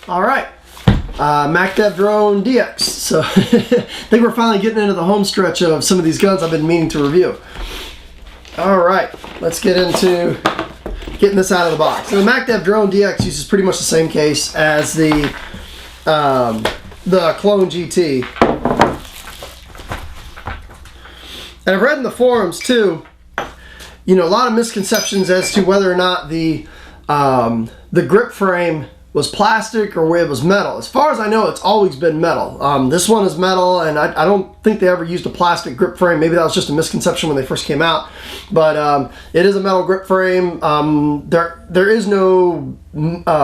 All right, MacDev Drone DX. So I think we're finally getting into the home stretch of some of these guns I've been meaning to review. All right, let's get into getting this out of the box. So the MacDev Drone DX uses pretty much the same case as the Clone GT. And I've read in the forums too, you know, a lot of misconceptions as to whether or not the grip frame was plastic or it was metal. As far as I know, it's always been metal. This one is metal, and I don't think they ever used a plastic grip frame. Maybe that was just a misconception when they first came out. But it is a metal grip frame. There is no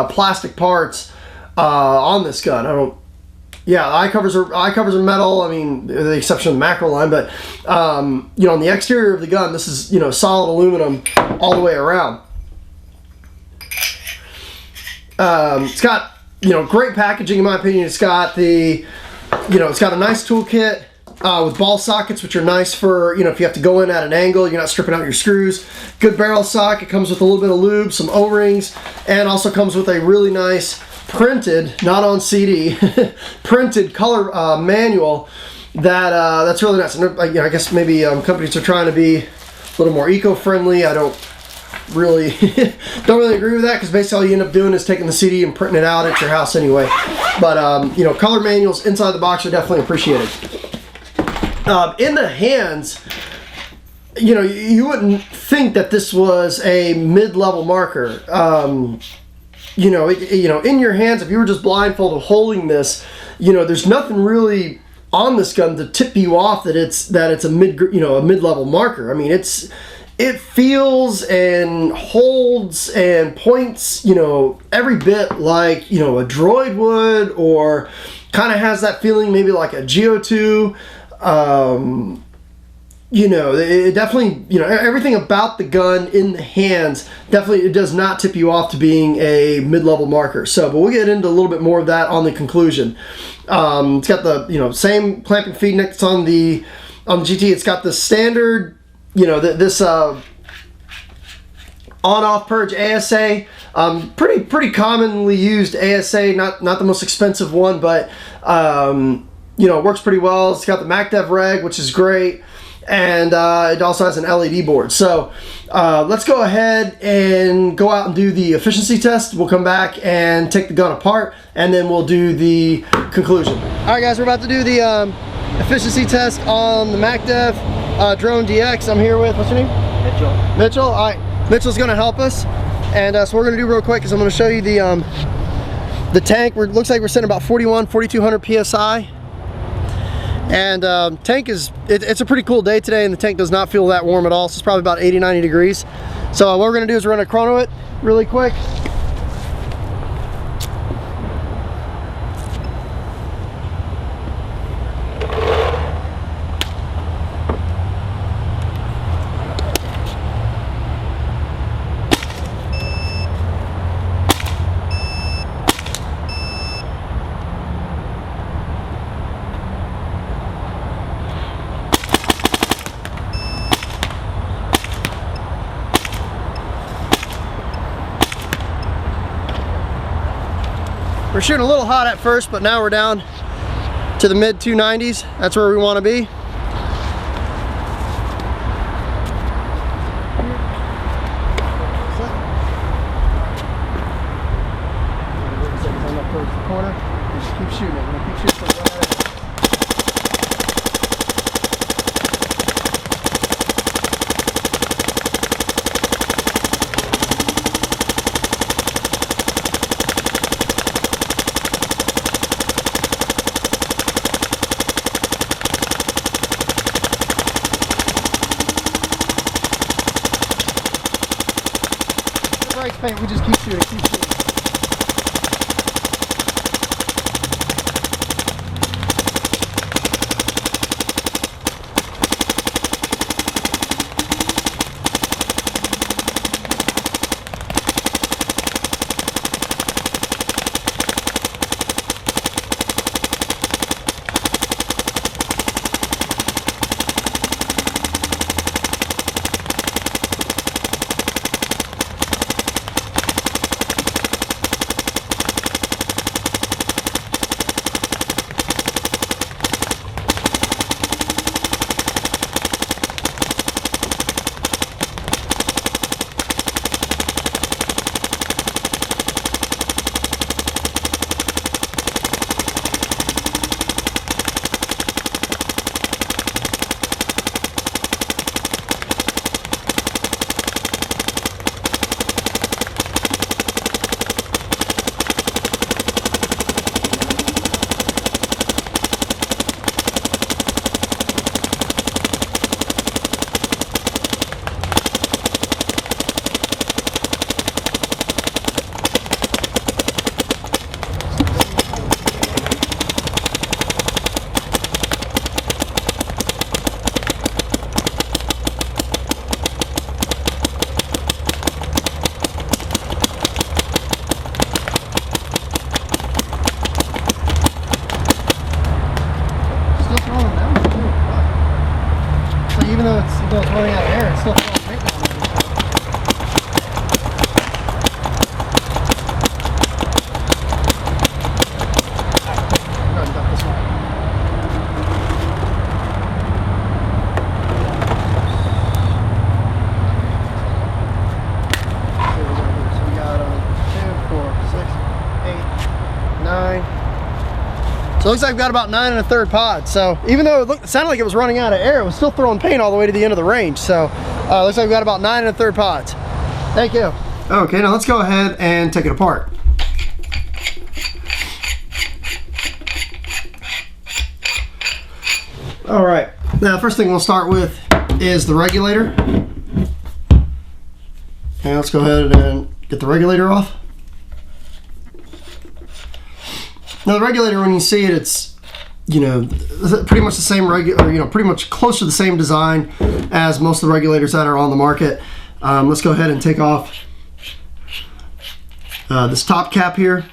plastic parts on this gun. Yeah, eye covers are metal. I mean, with the exception of the macro line, but you know, on the exterior of the gun, this is, you know, solid aluminum all the way around. It's got, you know, great packaging in my opinion. It's got the, you know, it's got a nice toolkit with ball sockets, which are nice for, you know, if you have to go in at an angle, you're not stripping out your screws. Good barrel sock. It comes with a little bit of lube, some O-rings, and also comes with a really nice printed, not on CD, printed color manual that's really nice. And you know, I guess maybe companies are trying to be a little more eco-friendly. I don't really agree with that, because basically all you end up doing is taking the CD and printing it out at your house anyway. But you know, color manuals inside the box are definitely appreciated. In the hands, you know, you wouldn't think that this was a mid-level marker. You know, in your hands, if you were just blindfolded holding this, you know, there's nothing really on this gun to tip you off that it's a mid-level marker. I mean, it feels and holds and points, you know, every bit like, you know, a Droid would, or kind of has that feeling maybe like a Geo2. You know, it definitely, you know, everything about the gun in the hands, definitely it does not tip you off to being a mid-level marker. So, but we'll get into a little bit more of that on the conclusion. It's got the, you know, same clamp and feed neck that's on the GT. It's got the standard, you know, this on-off purge ASA, pretty commonly used ASA, not the most expensive one, but you know, it works pretty well. It's got the MacDev reg, which is great, and it also has an LED board. So let's go ahead and go out and do the efficiency test. We'll come back and take the gun apart, and then we'll do the conclusion. All right, guys, we're about to do the efficiency test on the MacDev Drone DX. I'm here with, what's your name? Mitchell. All right, Mitchell's gonna help us, and so we're gonna do real quick because I'm gonna show you the tank. Looks like we're sitting about 4,200 psi, and tank is it's a pretty cool day today, and the tank does not feel that warm at all. So it's probably about 80-90 degrees. So what we're gonna do is we're gonna chrono it really quick. We're shooting a little hot at first, but now we're down to the mid 290s. That's where we want to be. Just keep shooting it. Keep shooting for right ahead. Paint, we just keep shooting, keep shooting. So it looks like I've got about 9 1/3 pods. So even though it sounded like it was running out of air, it was still throwing paint all the way to the end of the range. So looks like we've got about 9 1/3 pods. Thank you. Okay, now let's go ahead and take it apart. All right, now first thing we'll start with is the regulator. Okay, let's go ahead and get the regulator off. Now the regulator, when you see it, it's, you know, pretty much the same pretty much close to the same design as most of the regulators that are on the market. Let's go ahead and take off this top cap here.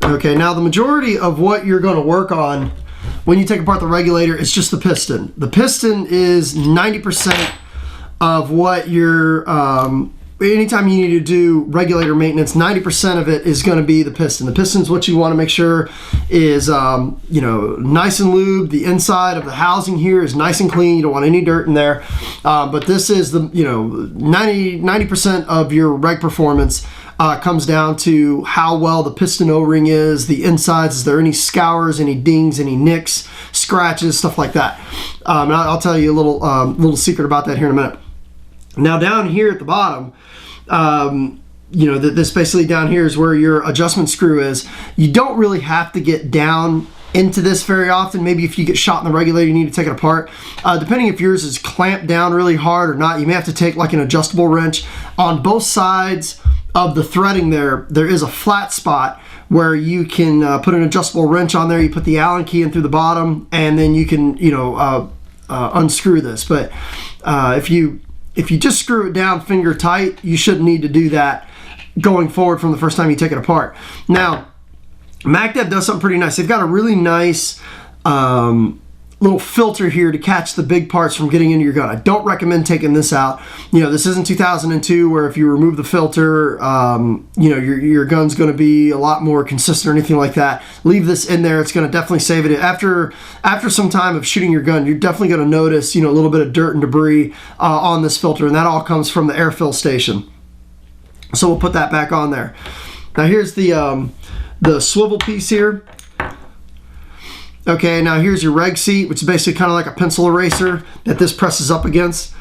Okay, now the majority of what you're going to work on when you take apart the regulator is just the piston. The piston is 90% of what you're, anytime you need to do regulator maintenance, 90% of it is going to be the piston. The piston is what you want to make sure is, you know, nice and lubed. The inside of the housing here is nice and clean. You don't want any dirt in there. But this is the, you know, 90% of your reg performance comes down to how well the piston O-ring is, the insides, is there any scours, any dings, any nicks, scratches, stuff like that. And I'll tell you a little secret about that here in a minute. Now down here at the bottom, you know, this basically down here is where your adjustment screw is. You don't really have to get down into this very often. Maybe if you get shot in the regulator, you need to take it apart. Depending if yours is clamped down really hard or not, you may have to take like an adjustable wrench. On both sides of the threading there is a flat spot where you can put an adjustable wrench on there. You put the Allen key in through the bottom, and then you can, you know, unscrew this. But if you just screw it down finger tight, you shouldn't need to do that going forward from the first time you take it apart. Now, MacDev does something pretty nice. They've got a really nice little filter here to catch the big parts from getting into your gun. I don't recommend taking this out. You know, this isn't 2002 where if you remove the filter, you know, your gun's going to be a lot more consistent or anything like that. Leave this in there. It's going to definitely save it. After some time of shooting your gun, you're definitely going to notice, you know, a little bit of dirt and debris on this filter, and that all comes from the air fill station. So we'll put that back on there. Now here's the swivel piece here. Okay, now here's your reg seat, which is basically kind of like a pencil eraser that this presses up against.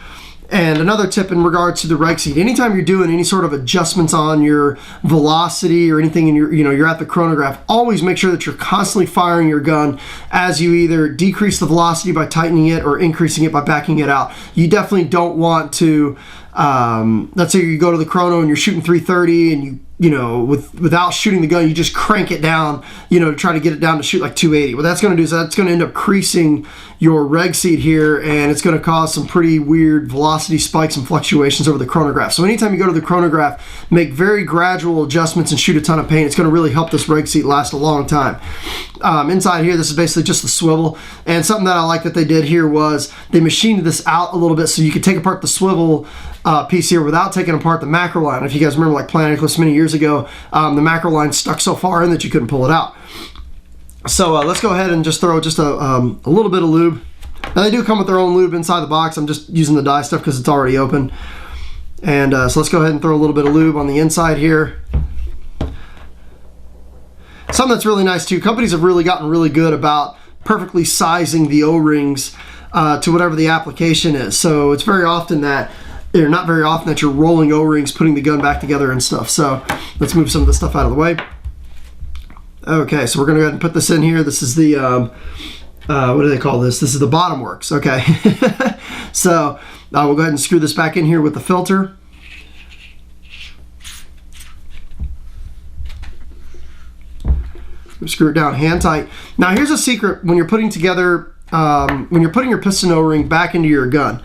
And another tip in regards to the reg seat, anytime you're doing any sort of adjustments on your velocity or anything in your, you know, you're at the chronograph, always make sure that you're constantly firing your gun as you either decrease the velocity by tightening it or increasing it by backing it out. You definitely don't want to, let's say you go to the chrono and you're shooting 330 and you know, without shooting the gun, you just crank it down, you know, to try to get it down to shoot like 280. What that's going to do is that's going to end up creasing your reg seat here, and it's going to cause some pretty weird velocity spikes and fluctuations over the chronograph. So anytime you go to the chronograph, make very gradual adjustments and shoot a ton of paint. It's going to really help this reg seat last a long time. Inside here, this is basically just the swivel, and something that I like that they did here was they machined this out a little bit so you could take apart the swivel piece here without taking apart the macro line. If you guys remember, like Planet Eclipse many years ago, the macro line stuck so far in that you couldn't pull it out. So let's go ahead and just throw just a little bit of lube. Now they do come with their own lube inside the box. I'm just using the dye stuff because it's already open. And so let's go ahead and throw a little bit of lube on the inside here. Something that's really nice too, companies have really gotten really good about perfectly sizing the O-rings to whatever the application is. So it's very often that, or not very often, that you're rolling O-rings, putting the gun back together and stuff. So let's move some of this stuff out of the way. Okay, so we're going to go ahead and put this in here. This is the, what do they call this? This is the bottom works. Okay. So we'll go ahead and screw this back in here with the filter. Screw it down hand tight. Now here's a secret when you're putting together, when you're putting your piston O-ring back into your gun.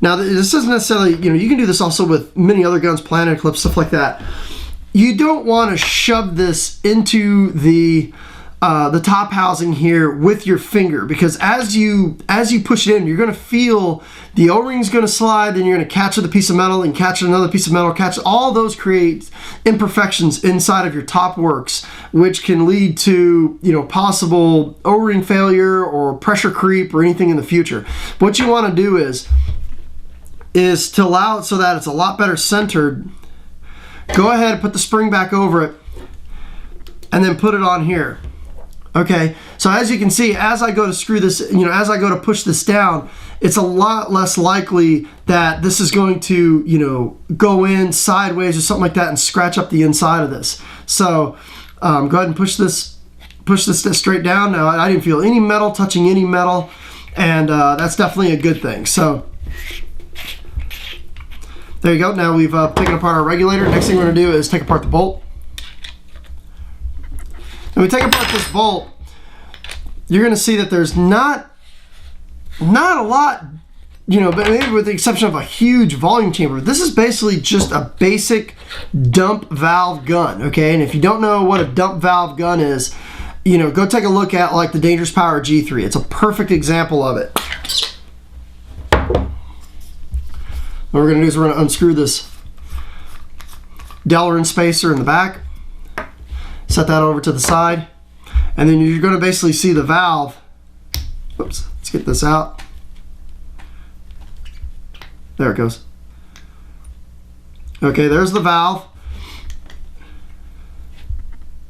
Now this isn't necessarily, you know, you can do this also with many other guns, Planet Eclipse, stuff like that. You don't want to shove this into the top housing here with your finger, because as you push it in, you're going to feel the O-ring's going to slide, then you're going to catch the piece of metal and catch another piece of metal, catch all those create imperfections inside of your top works, which can lead to, you know, possible O-ring failure or pressure creep or anything in the future. What you want to do is to allow it so that it's a lot better centered. Go ahead and put the spring back over it and then put it on here. Okay, so as you can see, as I go to screw this, as I go to push this down, it's a lot less likely that this is going to, go in sideways or something like that and scratch up the inside of this. So go ahead and push this straight down. Now, I didn't feel any metal touching any metal, and that's definitely a good thing. So there you go. Now we've taken apart our regulator. Next thing we're going to do is take apart the bolt. When we take apart this bolt, you're going to see that there's not a lot, but maybe with the exception of a huge volume chamber. This is basically just a basic dump valve gun, okay? And if you don't know what a dump valve gun is, go take a look at like the Dangerous Power G3. It's a perfect example of it. What we're going to do is we're going to unscrew this Delrin spacer in the back. Set that over to the side, and then you're going to basically see the valve. Oops, let's get this out. There it goes. Okay, there's the valve.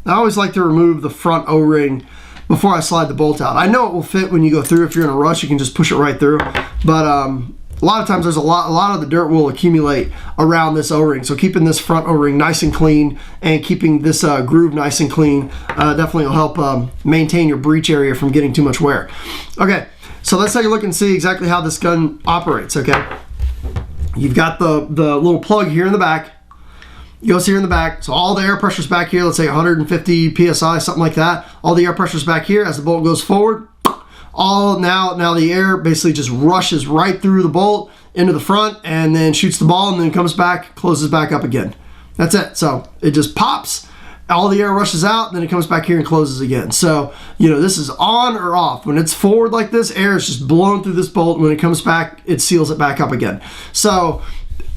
I always like to remove the front O-ring before I slide the bolt out. I know it will fit when you go through. If you're in a rush, you can just push it right through. But a lot of times there's a lot of the dirt will accumulate around this O-ring. So keeping this front O-ring nice and clean and keeping this groove nice and clean definitely will help maintain your breech area from getting too much wear. Okay, so let's take a look and see exactly how this gun operates, okay? You've got the little plug here in the back. It goes here in the back. So all the air pressure's back here, let's say 150 PSI, something like that. All the air pressure's back here. As the bolt goes forward, now the air basically just rushes right through the bolt into the front and then shoots the ball and then comes back, closes back up again. That's it. So it just pops, all the air rushes out, and then it comes back here and closes again. So, this is on or off. When it's forward like this, air is just blown through this bolt. When it comes back, it seals it back up again. So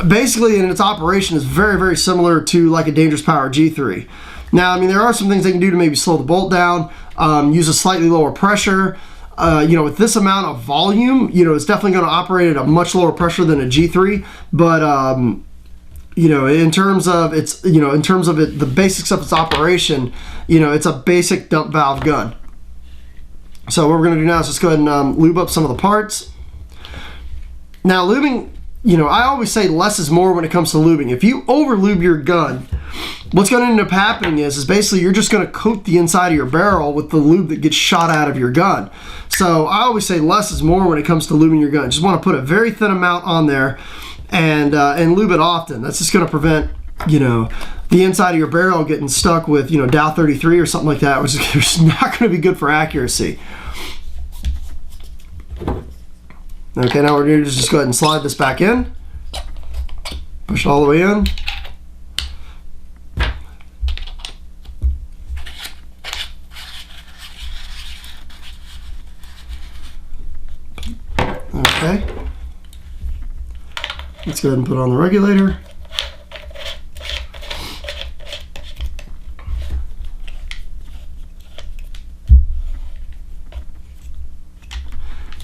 basically in its operation is very, very similar to like a Dangerous Power G3. Now, there are some things they can do to maybe slow the bolt down, use a slightly lower pressure. With this amount of volume, it's definitely going to operate at a much lower pressure than a G3. But in terms of the basics of its operation, it's a basic dump valve gun. So what we're going to do now is just go ahead and lube up some of the parts. Now, lubing, I always say less is more when it comes to lubing. If you over lube your gun, what's going to end up happening is basically you're just going to coat the inside of your barrel with the lube that gets shot out of your gun. So I always say less is more when it comes to lubing your gun. Just want to put a very thin amount on there and lube it often. That's just going to prevent, the inside of your barrel getting stuck with, Dow 33 or something like that, which is not going to be good for accuracy. Okay, now we're going to just go ahead and slide this back in. Push it all the way in. Okay. Let's go ahead and put on the regulator.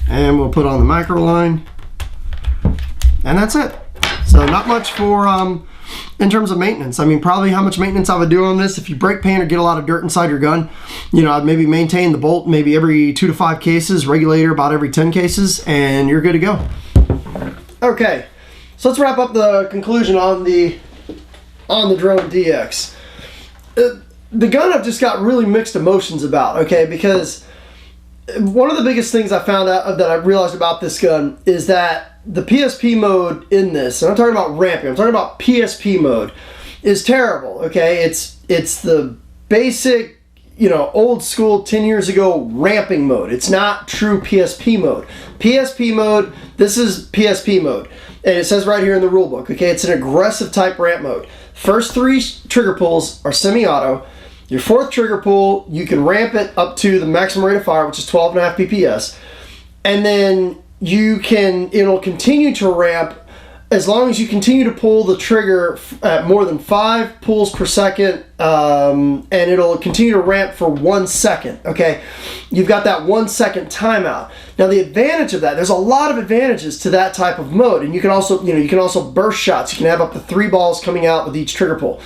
And we'll put on the micro line. And that's it. So not much for in terms of maintenance. Probably how much maintenance I would do on this, if you break paint or get a lot of dirt inside your gun, I'd maybe maintain the bolt maybe every 2 to 5 cases, regulator about every 10 cases, and you're good to go. Okay, so let's wrap up the conclusion on the Drone DX. The gun I've just got really mixed emotions about, okay, because one of the biggest things I found out that I realized about this gun is that the PSP mode in this, and I'm talking about ramping, I'm talking about PSP mode, is terrible, okay? It's the basic, old school 10 years ago ramping mode. It's not true PSP mode. PSP mode, this is PSP mode. And it says right here in the rule book, okay? It's an aggressive type ramp mode. First 3 trigger pulls are semi-auto. Your 4th trigger pull, you can ramp it up to the maximum rate of fire, which is 12.5 PPS. And then it'll continue to ramp as long as you continue to pull the trigger at more than 5 pulls per second, and it'll continue to ramp for 1 second, okay? You've got that 1 second timeout. Now the advantage of that, there's a lot of advantages to that type of mode, and you can also burst shots. You can have up to 3 balls coming out with each trigger pull.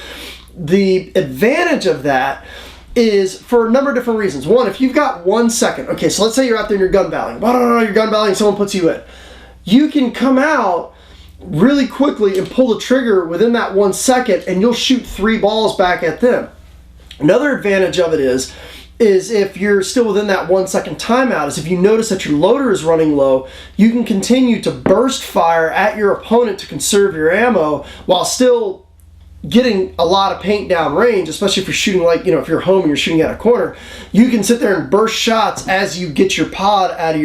The advantage of that is for a number of different reasons. One, if you've got 1 second, okay, so let's say you're out there and you're gun battling, you're gun battling, someone puts you in. You can come out really quickly and pull the trigger within that 1 second, and you'll shoot 3 balls back at them. Another advantage of it is if you're still within that 1 second timeout, is if you notice that your loader is running low, you can continue to burst fire at your opponent to conserve your ammo while still getting a lot of paint down range, especially if you're shooting if you're home and you're shooting at a corner. You can sit there and burst shots as you get your pod out of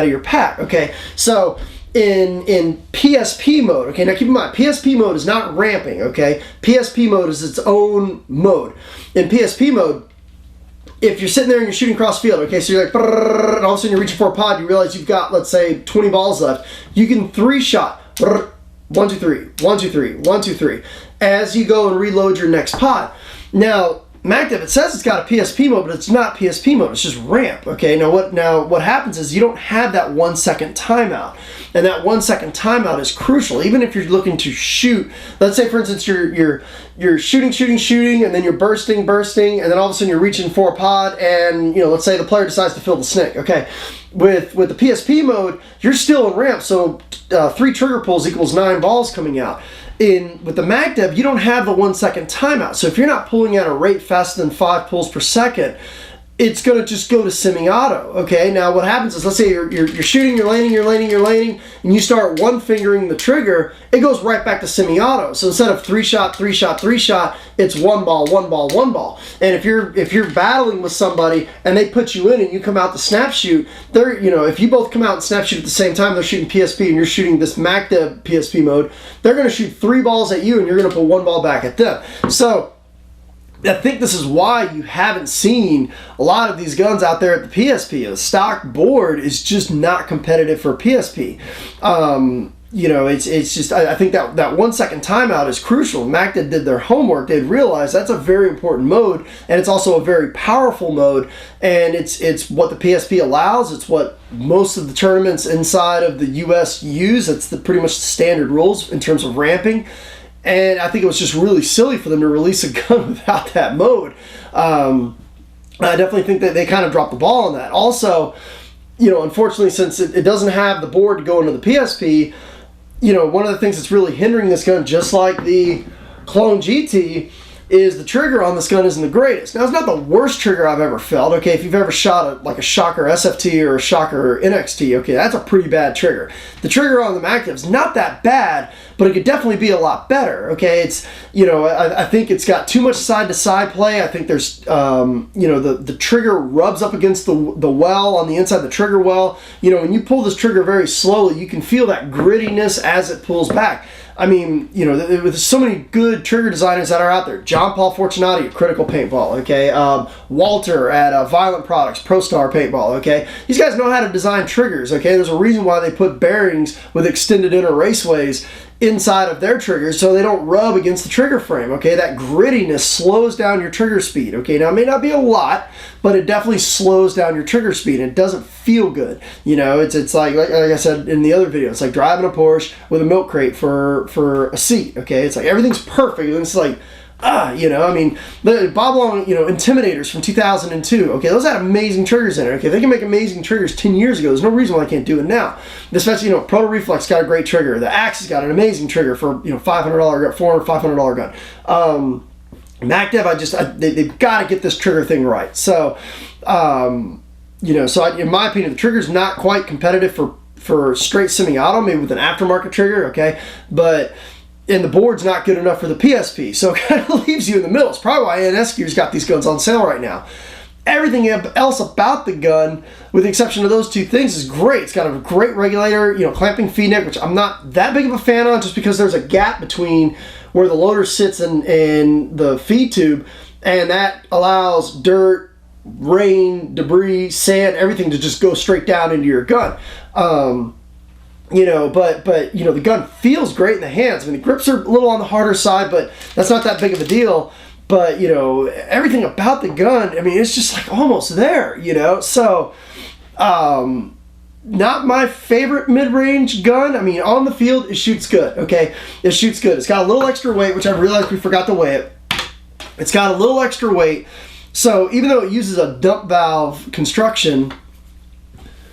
your pack, okay? So in PSP mode, okay, now keep in mind, PSP mode is not ramping, okay? PSP mode is its own mode. In PSP mode, if you're sitting there and you're shooting cross field, okay, so you're like, and all of a sudden you're reaching for a pod, you realize you've got, let's say, 20 balls left, you can 3-shot, 1, 2, 3, 1, 2, 3, 1, 2, 3, as you go and reload your next pod. Now, MacDev, it says it's got a PSP mode, but it's not PSP mode, it's just ramp, okay? Now what happens is you don't have that 1 second timeout, and that 1 second timeout is crucial. Even if you're looking to shoot, let's say for instance you're shooting, and then you're bursting, and then all of a sudden you're reaching for a pod, and let's say the player decides to fill the SNC, okay? With the PSP mode, you're still in ramp, so 3 trigger pulls equals 9 balls coming out. With the MacDev, you don't have the 1 second timeout. So if you're not pulling at a rate faster than 5 pulls per second, it's going to just go to semi-auto. Okay, now what happens is, let's say you're shooting, you're landing, and you start one-fingering the trigger, it goes right back to semi-auto. So instead of 3-shot, it's 1 ball, 1 ball, 1 ball. And if you're battling with somebody and they put you in and you come out to snap shoot, if you both come out and snap shoot at the same time, they're shooting PSP and you're shooting this MacDev PSP mode, they're going to shoot 3 balls at you and you're going to put 1 ball back at them. So I think this is why you haven't seen a lot of these guns out there at the PSP. The stock board is just not competitive for PSP. It's just, I think that 1 second timeout is crucial. MacDev did their homework. They'd realized that's a very important mode, and it's also a very powerful mode, and it's what the PSP allows. It's what most of the tournaments inside of the US use. It's pretty much the standard rules in terms of ramping. And I think it was just really silly for them to release a gun without that mode. I definitely think that they kind of dropped the ball on that. Also, unfortunately, since it doesn't have the board to go into the PSP, one of the things that's really hindering this gun, just like the Clone GT, is the trigger on this gun isn't the greatest. Now, it's not the worst trigger I've ever felt. Okay, if you've ever shot a Shocker SFT or a Shocker NXT, okay, that's a pretty bad trigger. The trigger on the MacDev is not that bad, but it could definitely be a lot better. Okay, it's I think it's got too much side-to-side play. I think there's the trigger rubs up against the well on the inside of the trigger well. When you pull this trigger very slowly, you can feel that grittiness as it pulls back. I mean, there's so many good trigger designers that are out there. John Paul Fortunati at Critical Paintball, okay? Walter at Violent Products, ProStar Paintball, okay? These guys know how to design triggers, okay? There's a reason why they put bearings with extended inner raceways inside of their triggers so they don't rub against the trigger frame, okay? That grittiness slows down your trigger speed, okay? Now, it may not be a lot, but it definitely slows down your trigger speed. It doesn't feel good. It's like I said in the other video, it's like driving a Porsche with a milk crate for a seat, okay? It's like everything's perfect, and it's like, the Bob Long, Intimidators from 2002, okay, those had amazing triggers in it, okay? They can make amazing triggers 10 years ago. There's no reason why I can't do it now. Especially, Proto Reflex got a great trigger. The Axe has got an amazing trigger for, $500 gun, $500 gun. MacDev, they've got to get this trigger thing right. So, in my opinion, the trigger's not quite competitive for straight semi-auto, maybe with an aftermarket trigger, okay? And the board's not good enough for the PSP, so it kind of leaves you in the middle. It's probably why ANS Gear's got these guns on sale right now. Everything else about the gun, with the exception of those 2 things, is great. It's got a great regulator, clamping feed neck, which I'm not that big of a fan of, just because there's a gap between where the loader sits and the feed tube, and that allows dirt, rain, debris, sand, everything to just go straight down into your gun. The gun feels great in the hands. I mean, the grips are a little on the harder side, but that's not that big of a deal. But, everything about the gun, I mean, it's just like almost there, So, not my favorite mid-range gun. I mean, on the field, it shoots good, okay? It shoots good. It's got a little extra weight, which I realized we forgot to weigh it. It's got a little extra weight. So even though it uses a dump valve construction,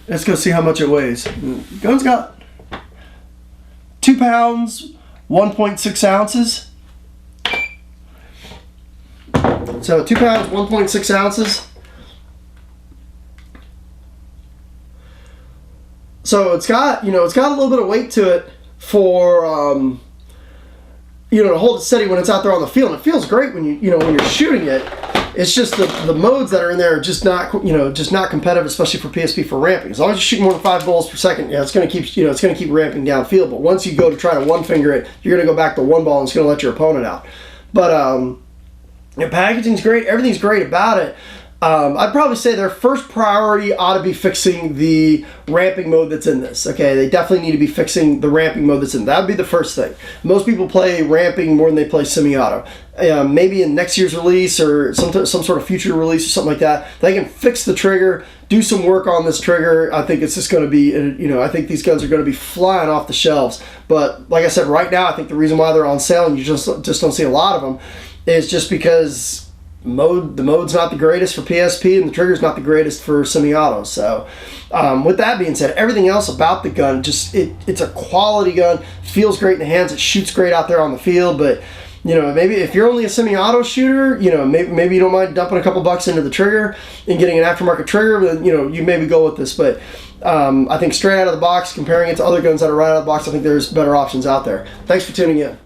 let's go see how much it weighs. The gun's got 2 pounds, 1.6 ounces. So 2 pounds, 1.6 ounces. So it's got, it's got a little bit of weight to it for, to hold it steady when it's out there on the field. And it feels great when when you're shooting it. It's just the modes that are in there are just not, just not competitive, especially for PSP for ramping. As long as you shoot more than 5 bullets per second, it's going to keep, it's going to keep ramping downfield. But once you go to try to one finger it, you're going to go back to one ball and it's going to let your opponent out. But packaging's great. Everything's great about it. I'd probably say their first priority ought to be fixing the ramping mode that's in this. Okay, they definitely need to be fixing the ramping mode that's in. That would be the first thing. Most people play ramping more than they play semi-auto. Maybe in next year's release or some sort of future release or something like that, they can fix the trigger, do some work on this trigger. I think it's just going to be, I think these guns are going to be flying off the shelves. But like I said, right now, I think the reason why they're on sale and you just don't see a lot of them is just because the mode's not the greatest for PSP and the trigger's not the greatest for semi-auto. So with that being said, everything else about the gun, it's a quality gun, feels great in the hands, it shoots great out there on the field. But maybe if you're only a semi-auto shooter, maybe you don't mind dumping a couple bucks into the trigger and getting an aftermarket trigger, then you maybe go with this. But I think straight out of the box, comparing it to other guns that are right out of the box, I think there's better options out there. Thanks for tuning in.